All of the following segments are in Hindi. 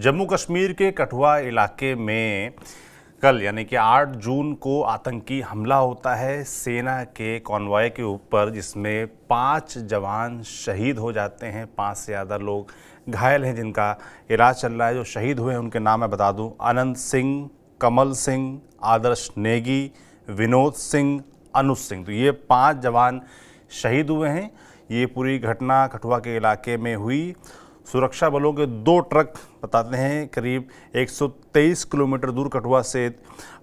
जम्मू कश्मीर के कठुआ इलाके में कल यानी कि 8 जून को आतंकी हमला होता है सेना के कॉन्वॉय के ऊपर, जिसमें 5 जवान शहीद हो जाते हैं। 5 से ज़्यादा लोग घायल हैं जिनका इलाज चल रहा है। जो शहीद हुए हैं उनके नाम मैं बता दूं: अनंत सिंह, कमल सिंह, आदर्श नेगी, विनोद सिंह, अनुज सिंह। तो ये 5 जवान शहीद हुए हैं। ये पूरी घटना कठुआ के इलाके में हुई। सुरक्षा बलों के 2 ट्रक बताते हैं करीब 123 किलोमीटर दूर कठुआ से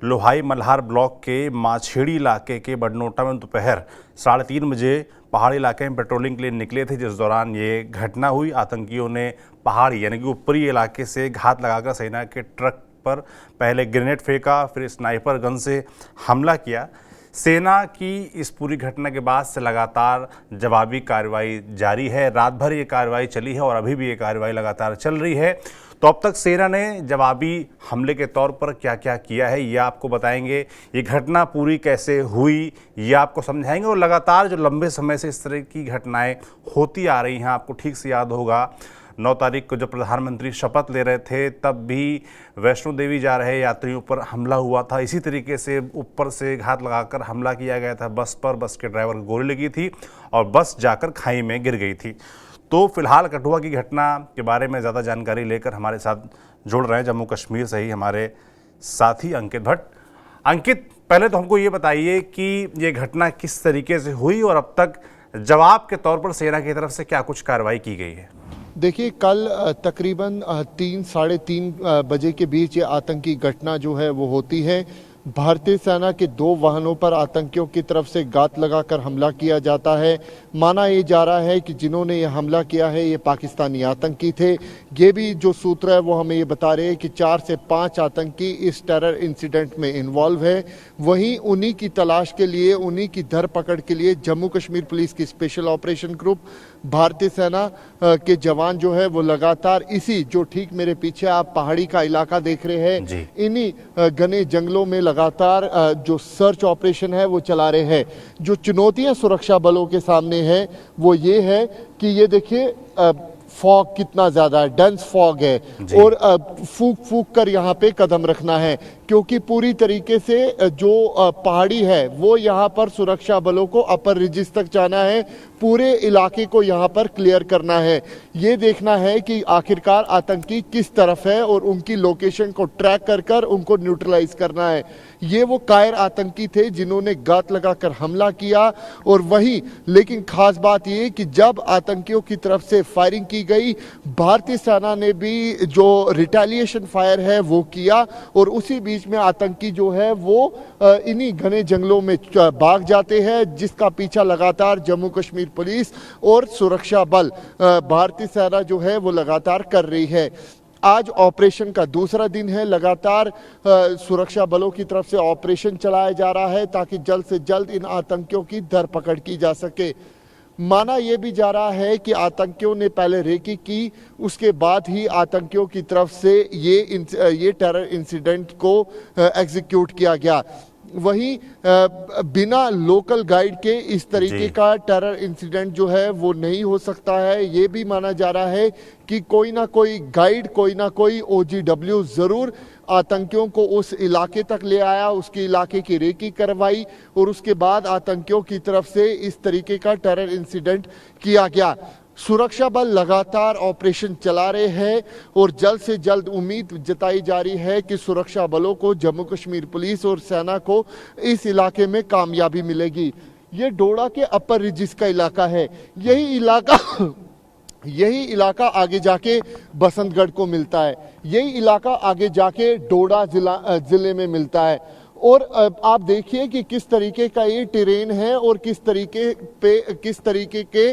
लोहाई मल्हार ब्लॉक के माछेड़ी इलाके के बडनोटा में दोपहर 3:30 बजे पहाड़ी इलाके में पेट्रोलिंग के लिए निकले थे, जिस दौरान ये घटना हुई। आतंकियों ने पहाड़ी यानी कि ऊपरी इलाके से घात लगाकर सेना के ट्रक पर पहले ग्रेनेड फेंका, फिर स्नाइपर गन से हमला किया। सेना की इस पूरी घटना के बाद से लगातार जवाबी कार्रवाई जारी है। रात भर ये कार्रवाई चली है और अभी भी ये कार्रवाई लगातार चल रही है। तो अब तक सेना ने जवाबी हमले के तौर पर क्या क्या किया है ये आपको बताएंगे। ये घटना पूरी कैसे हुई ये आपको समझाएंगे। और लगातार जो लंबे समय से इस तरह की घटनाएं होती आ रही हैं, आपको ठीक से याद होगा 9 तारीख को जब प्रधानमंत्री शपथ ले रहे थे तब भी वैष्णो देवी जा रहे यात्रियों पर हमला हुआ था। इसी तरीके से ऊपर से घात लगाकर हमला किया गया था बस पर। बस के ड्राइवर को गोली लगी थी और बस जाकर खाई में गिर गई थी। तो फिलहाल कठुआ की घटना के बारे में ज़्यादा जानकारी लेकर हमारे साथ जुड़ रहे हैं जम्मू कश्मीर से ही हमारे साथी अंकित भट्ट। अंकित, पहले तो हमको ये बताइए कि ये घटना किस तरीके से हुई और अब तक जवाब के तौर पर सेना की तरफ से क्या कुछ कार्रवाई की गई है। देखिए, कल तकरीबन 3 साढ़े 3 बजे के बीच ये आतंकी घटना जो है वो होती है। भारतीय सेना के 2 वाहनों पर आतंकियों की तरफ से घात लगाकर हमला किया जाता है। माना ये जा रहा है कि जिन्होंने ये हमला किया है ये पाकिस्तानी आतंकी थे। ये भी जो सूत्र है वो हमें ये बता रहे हैं कि 4 से 5 आतंकी इस टेरर इंसिडेंट में इन्वॉल्व है। वहीं उन्हीं की तलाश के लिए, उन्हीं की धरपकड़ के लिए जम्मू कश्मीर पुलिस की स्पेशल ऑपरेशन ग्रुप, भारतीय सेना के जवान जो है वो लगातार इसी जो ठीक मेरे पीछे आप पहाड़ी का इलाका देख रहे हैं, इन्हीं घने जंगलों में लगातार जो सर्च ऑपरेशन है वो चला रहे हैं। जो चुनौतियां सुरक्षा बलों के सामने है वो ये है कि ये देखिए फॉग कितना ज्यादा है, डेंस फॉग है और फूक फूक कर यहाँ पे कदम रखना है, क्योंकि पूरी तरीके से जो पहाड़ी है वो यहाँ पर सुरक्षा बलों को अपर रिजिस तक जाना है, पूरे इलाके को यहाँ पर क्लियर करना है। ये देखना है कि आखिरकार आतंकी किस तरफ है और उनकी लोकेशन को ट्रैक कर कर उनको न्यूट्रलाइज करना है। ये वो कायर आतंकी थे जिन्होंने घात लगाकर हमला किया। और वही लेकिन खास बात ये कि जब आतंकियों की तरफ से फायरिंग की गई, भारतीय सेना ने भी जो रिटेलिएशन फायर है वो किया और उसी बीच में आतंकी जो है वो इन्हीं घने जंगलों में भाग जाते हैं, जिसका पीछा लगातार जम्मू कश्मीर पुलिस और सुरक्षा बल भारतीय सेना जो है वो लगातार कर रही है। आज ऑपरेशन का दूसरा दिन है। लगातार सुरक्षा बलों की तरफ से ऑपरेशन चलाया जा रहा है ताकि जल्द से जल्द इन आतंकियों की धरपकड़ की जा सके। माना यह भी जा रहा है कि आतंकियों ने पहले रेकी की, उसके बाद ही आतंकियों की तरफ से ये टेरर इंसिडेंट को एग्जीक्यूट किया गया। वहीं बिना लोकल गाइड के इस तरीके का टेरर इंसिडेंट जो है वो नहीं हो सकता है। ये भी माना जा रहा है कि कोई ना कोई गाइड, कोई ना कोई OGW जरूर आतंकियों को उस इलाके तक ले आया, उसके इलाके की रेकी करवाई और उसके बाद आतंकियों की तरफ से इस तरीके का टेरर इंसिडेंट किया गया। सुरक्षा बल लगातार ऑपरेशन चला रहे हैं और जल्द से जल्द उम्मीद जताई जा रही है कि सुरक्षा बलों को, जम्मू कश्मीर पुलिस और सेना को इस इलाके में कामयाबी मिलेगी। ये डोडा के अपर रिजिस का इलाका है। यही इलाका आगे जाके बसंतगढ़ को मिलता है। यही इलाका आगे जाके डोडा जिले में मिलता है। और आप देखिए कि किस तरीके का ये टेरेन है और किस तरीके के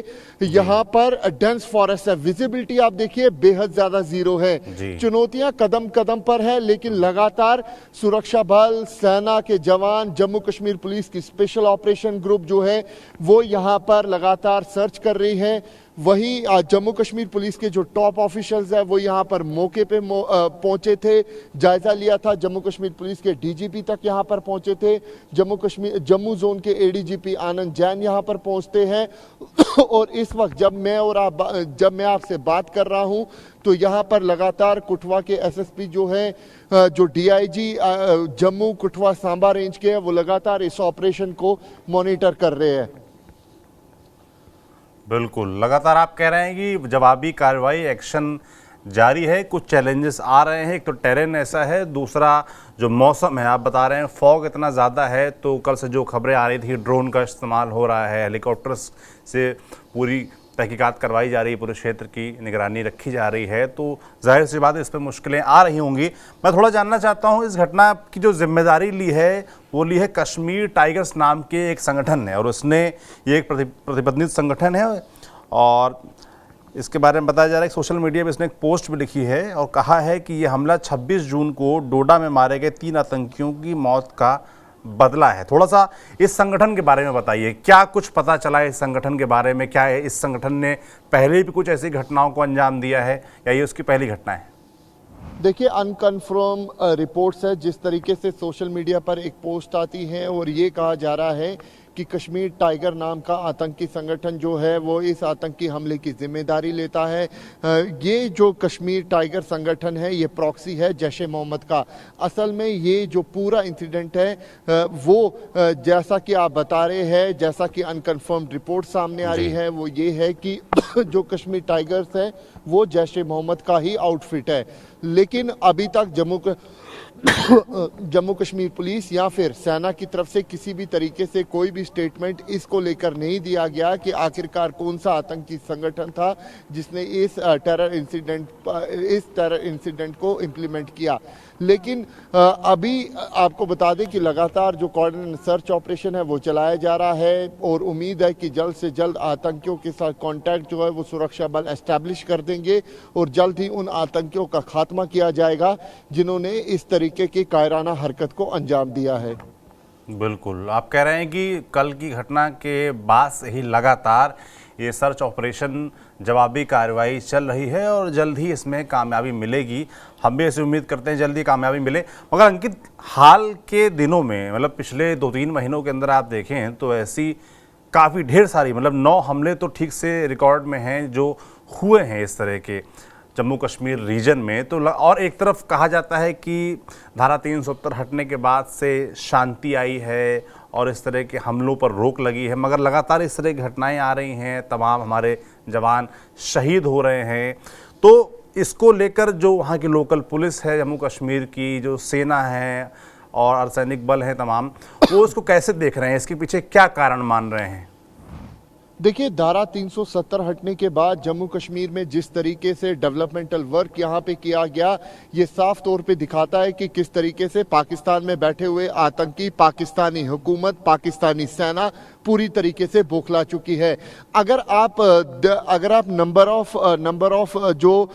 यहाँ पर डेंस फॉरेस्ट है। विजिबिलिटी आप देखिए बेहद ज्यादा जीरो है। चुनौतियां कदम कदम पर है, लेकिन लगातार सुरक्षा बल, सेना के जवान, जम्मू कश्मीर पुलिस की स्पेशल ऑपरेशन ग्रुप जो है वो यहाँ पर लगातार सर्च कर रही है। वहीं जम्मू कश्मीर पुलिस के जो टॉप ऑफिशियल्स हैं वो यहाँ पर मौके पे पहुंचे थे, जायजा लिया था। जम्मू कश्मीर पुलिस के डीजीपी तक यहाँ पर पहुंचे थे। जम्मू जोन के एडीजीपी आनंद जैन यहाँ पर पहुंचते हैं और इस वक्त जब मैं आपसे बात कर रहा हूं तो यहाँ पर लगातार कुठवा के एसएसपी जो है, जो डीआईजी जम्मू कुठवा सांबा रेंज के हैं, वो लगातार इस ऑपरेशन को मॉनिटर कर रहे हैं। बिल्कुल, लगातार आप कह रहे हैं कि जवाबी कार्रवाई एक्शन जारी है। कुछ चैलेंजेस आ रहे हैं, एक तो टेरेन ऐसा है, दूसरा जो मौसम है, आप बता रहे हैं फॉग इतना ज़्यादा है, तो कल से जो खबरें आ रही थी ड्रोन का इस्तेमाल हो रहा है, हेलीकॉप्टर्स से पूरी तहकीकात करवाई जा रही है, पूरे क्षेत्र की निगरानी रखी जा रही है, तो जाहिर सी बात है इस पर मुश्किलें आ रही होंगी। मैं थोड़ा जानना चाहता हूँ, इस घटना की जो जिम्मेदारी ली है वो ली है कश्मीर टाइगर्स नाम के एक संगठन ने, और उसने ये एक प्रतिबंधित संगठन है, और इसके बारे में बताया जा रहा है कि सोशल मीडिया पर इसने एक पोस्ट भी लिखी है और कहा है कि ये हमला 26 जून को डोडा में मारे गए 3 आतंकियों की मौत का बदला है। थोड़ा सा इस संगठन के बारे में बताइए, क्या कुछ पता चला है इस संगठन के बारे में? क्या है इस संगठन ने पहले भी कुछ ऐसी घटनाओं को अंजाम दिया है या ये उसकी पहली घटना है? देखिए, अनकन्फर्म रिपोर्ट्स है। जिस तरीके से सोशल मीडिया पर एक पोस्ट आती है और ये कहा जा रहा है कि कश्मीर टाइगर नाम का आतंकी संगठन जो है वो इस आतंकी हमले की जिम्मेदारी लेता है। ये जो कश्मीर टाइगर संगठन है ये प्रॉक्सी है जैश-ए मोहम्मद का। असल में ये जो पूरा इंसिडेंट है वो जैसा कि आप बता रहे हैं, जैसा कि अनकन्फर्म्ड रिपोर्ट सामने आ रही है, वो ये है कि जो कश्मीर टाइगर्स है वो जैश-ए मोहम्मद का ही आउटफिट है। लेकिन अभी तक जम्मू कश्मीर पुलिस या फिर सेना की तरफ से किसी भी तरीके से कोई भी स्टेटमेंट इसको लेकर नहीं दिया गया कि आखिरकार कौन सा आतंकी संगठन था जिसने इस टेरर इंसिडेंट को इम्प्लीमेंट किया। लेकिन अभी आपको बता दें कि लगातार जो कोऑर्डिनेट सर्च ऑपरेशन है वो चलाया जा रहा है और उम्मीद है कि जल्द से जल्द आतंकियों के साथ कांटेक्ट जो है वो सुरक्षा बल एस्टैब्लिश कर देंगे और जल्द ही उन आतंकियों का खात्मा किया जाएगा जिन्होंने इस तरीके की कायराना हरकत को अंजाम दिया है। बिल्कुल, आप कह रहे हैं कि कल की घटना के बाद से ही लगातार ये सर्च ऑपरेशन, जवाबी कार्रवाई चल रही है और जल्द ही इसमें कामयाबी मिलेगी। हम भी ऐसी उम्मीद करते हैं जल्दी कामयाबी मिले। मगर अंकित, हाल के दिनों में, मतलब पिछले 2-3 महीनों के अंदर आप देखें तो ऐसी काफ़ी ढेर सारी, मतलब 9 हमले तो ठीक से रिकॉर्ड में हैं जो हुए हैं इस तरह के जम्मू कश्मीर रीजन में। तो और एक तरफ कहा जाता है कि धारा 370 हटने के बाद से शांति आई है और इस तरह के हमलों पर रोक लगी है, मगर लगातार इस तरह की घटनाएं आ रही हैं, तमाम हमारे जवान शहीद हो रहे हैं। तो इसको लेकर जो वहाँ की लोकल पुलिस है जम्मू कश्मीर की, जो सेना है और अर्धसैनिक बल हैं तमाम, वो इसको कैसे देख रहे हैं? इसके पीछे क्या कारण मान रहे हैं? देखिए, धारा 370 हटने के बाद जम्मू कश्मीर में जिस तरीके से डेवलपमेंटल वर्क यहाँ पे किया गया, ये साफ तौर पे दिखाता है कि किस तरीके से पाकिस्तान में बैठे हुए आतंकी, पाकिस्तानी हुकूमत, पाकिस्तानी सेना पूरी तरीके से बौखला चुकी है। अगर आप नंबर ऑफ जो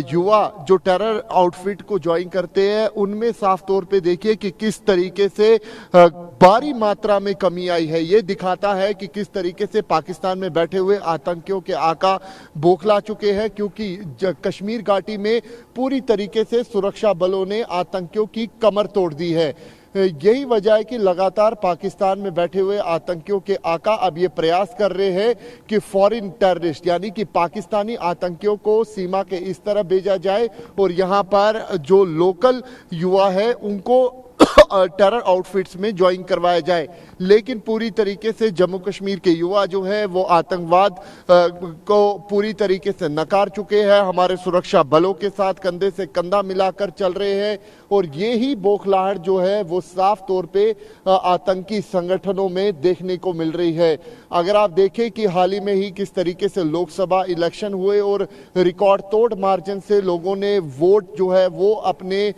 युवा जो टेरर आउटफिट को ज्वाइन करते हैं उनमें साफ तौर पे देखिए कि किस तरीके से भारी मात्रा में कमी आई है। ये दिखाता है कि किस तरीके से पाकिस्तान में बैठे हुए आतंकियों के आका बौखला चुके हैं, क्योंकि कश्मीर घाटी में पूरी तरीके से सुरक्षा बलों ने आतंकियों की कमर तोड़ दी है। यही वजह है कि लगातार पाकिस्तान में बैठे हुए आतंकियों के आका अब ये प्रयास कर रहे हैं कि फॉरेन टेररिस्ट यानी कि पाकिस्तानी आतंकियों को सीमा के इस तरफ भेजा जाए और यहाँ पर जो लोकल युवा है उनको टेरर आउटफिट्स में ज्वाइन करवाया जाए। लेकिन पूरी तरीके से जम्मू कश्मीर के युवा जो है वो आतंकवाद को पूरी तरीके से नकार चुके हैं, हमारे सुरक्षा बलों के साथ कंधे से कंधा मिलाकर चल रहे हैं और ये ही बौखलाहट जो है वो साफ तौर पे आतंकी संगठनों में देखने को मिल रही है। अगर आप देखें कि हाल ही में ही किस तरीके से लोकसभा इलेक्शन हुए और रिकॉर्ड तोड़ मार्जिन से लोगों ने वोट जो है वो अपने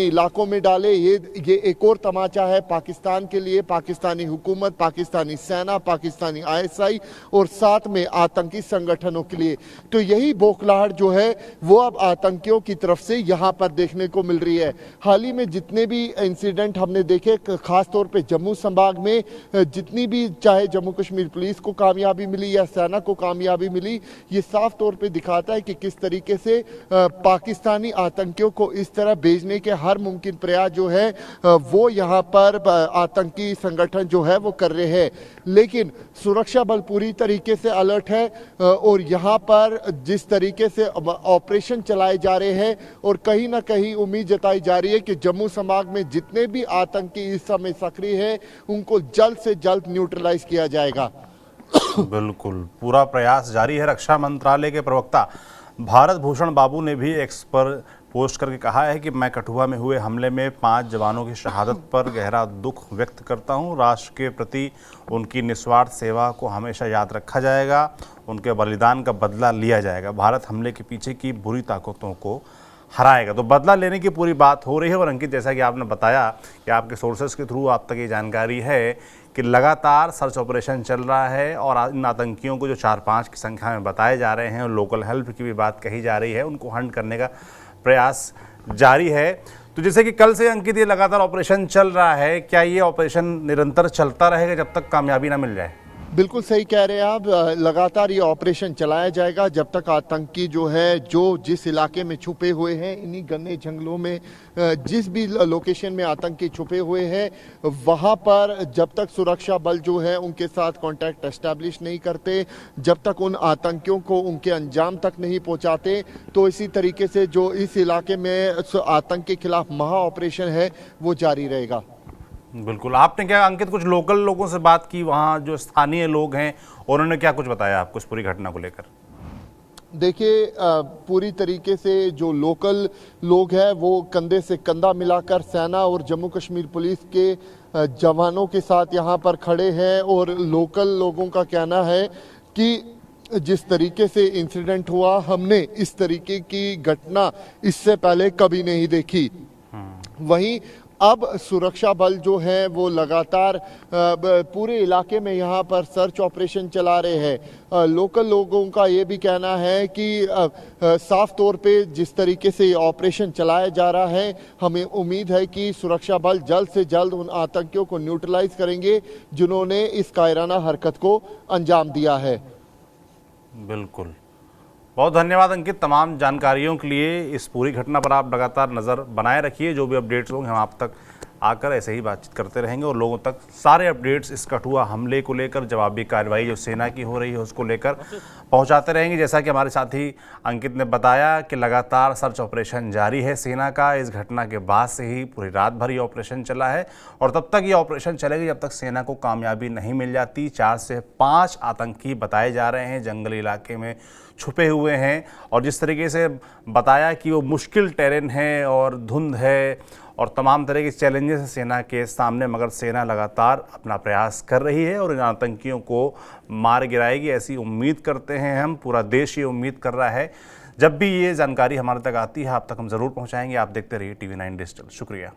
इलाकों में डाले, ये एक और तमाचा है पाकिस्तान के लिए लिए पाकिस्तानी हुकूमत, पाकिस्तानी सेना, पाकिस्तानी ISI और साथ में आतंकी संगठनों के लिए। तो यही बौखलाहट जो है वो अब आतंकियों की तरफ से यहाँ पर देखने को मिल रही है। हाल ही में जितने भी इंसिडेंट हमने देखे, खास तौर पे जम्मू संभाग में जितनी भी, चाहे जम्मू कश्मीर पुलिस को कामयाबी मिली या सेना को कामयाबी मिली, ये साफ तौर पे दिखाता है कि किस तरीके से पाकिस्तानी आतंकियों को इस तरह भेजने के हर मुमकिन प्रयास जो है वो यहाँ पर आतंकी संगठन जो है वो कर रहे हैं। लेकिन सुरक्षा बल पूरी तरीके से अलर्ट है और यहाँ पर जिस तरीके से ऑपरेशन चलाए जा रहे हैं और कहीं ना कहीं उम्मीद जताई जा रही है कि जम्मू संभाग में जितने भी आतंकी इस समय सक्रिय है उनको जल्द से जल्द न्यूट्रलाइज किया जाएगा। बिल्कुल, पूरा प्रयास जारी है। रक्षा मंत्रालय के प्रवक्ता भारत भूषण बाबू ने भी एक्स पर पोस्ट करके कहा है कि मैं कठुआ में हुए हमले में 5 जवानों की शहादत पर गहरा दुख व्यक्त करता हूं। राष्ट्र के प्रति उनकी निस्वार्थ सेवा को हमेशा याद रखा जाएगा, उनके बलिदान का बदला लिया जाएगा। भारत हमले के पीछे की बुरी ताकतों को हराएगा। तो बदला लेने की पूरी बात हो रही है। और अंकित, जैसा कि आपने बताया कि आपके सोर्सेज के थ्रू आप तक ये जानकारी है कि लगातार सर्च ऑपरेशन चल रहा है और इन आतंकियों को जो 4-5 की संख्या में बताए जा रहे हैं और लोकल हेल्प की भी बात कही जा रही है, उनको हंट करने का प्रयास जारी है। तो जैसे कि कल से अंकित ये लगातार ऑपरेशन चल रहा है, क्या ये ऑपरेशन निरंतर चलता रहेगा जब तक कामयाबी ना मिल जाए? बिल्कुल सही कह रहे हैं आप। लगातार ये ऑपरेशन चलाया जाएगा जब तक आतंकी जो है, जो जिस इलाके में छुपे हुए हैं, इन्हीं घने जंगलों में जिस भी लोकेशन में आतंकी छुपे हुए हैं, वहाँ पर जब तक सुरक्षा बल जो है उनके साथ कांटेक्ट एस्टैब्लिश नहीं करते, जब तक उन आतंकियों को उनके अंजाम तक नहीं पहुँचाते, तो इसी तरीके से जो इस इलाके में आतंक के खिलाफ महा ऑपरेशन है वो जारी रहेगा। बिल्कुल। आपने क्या अंकित कुछ लोकल लोगों से बात की, वहाँ जो स्थानीय लोग हैं उन्होंने क्या कुछ बताया आपको इस पूरी घटना को लेकर? देखिए, पूरी तरीके से जो लोकल लोग हैं वो कंधे से कंधा मिलाकर सेना और जम्मू कश्मीर पुलिस के जवानों के साथ यहाँ पर खड़े हैं। और लोकल लोगों का कहना है कि जिस तरीके से इंसिडेंट हुआ, हमने इस तरीके की घटना इससे पहले कभी नहीं देखी। वहीं अब सुरक्षा बल जो है वो लगातार पूरे इलाके में यहाँ पर सर्च ऑपरेशन चला रहे हैं। लोकल लोगों का ये भी कहना है कि साफ तौर पे जिस तरीके से ये ऑपरेशन चलाया जा रहा है, हमें उम्मीद है कि सुरक्षा बल जल्द से जल्द उन आतंकियों को न्यूट्रलाइज करेंगे जिन्होंने इस कायराना हरकत को अंजाम दिया है। बिल्कुल, बहुत धन्यवाद अंकित तमाम जानकारियों के लिए। इस पूरी घटना पर आप लगातार नज़र बनाए रखिए। जो भी अपडेट्स होंगे हम आप तक आकर ऐसे ही बातचीत करते रहेंगे और लोगों तक सारे अपडेट्स इस कठुआ हमले को लेकर, जवाबी कार्रवाई जो सेना की हो रही है उसको लेकर पहुंचाते रहेंगे। जैसा कि हमारे साथी अंकित ने बताया कि लगातार सर्च ऑपरेशन जारी है सेना का। इस घटना के बाद से ही पूरी रात भर ये ऑपरेशन चला है और तब तक ये ऑपरेशन चलेगा जब तक सेना को कामयाबी नहीं मिल जाती। 4 से 5 आतंकी बताए जा रहे हैं जंगली इलाके में छुपे हुए हैं और जिस तरीके से बताया कि वो मुश्किल टेरेन है और धुंध है और तमाम तरह के चैलेंजेस हैं सेना के सामने, मगर सेना लगातार अपना प्रयास कर रही है और इन आतंकियों को मार गिराएगी, ऐसी उम्मीद करते हैं हम। पूरा देश ये उम्मीद कर रहा है। जब भी ये जानकारी हमारे तक आती है आप तक हम ज़रूर पहुंचाएंगे। आप देखते रहिए TV9 डिजिटल। शुक्रिया।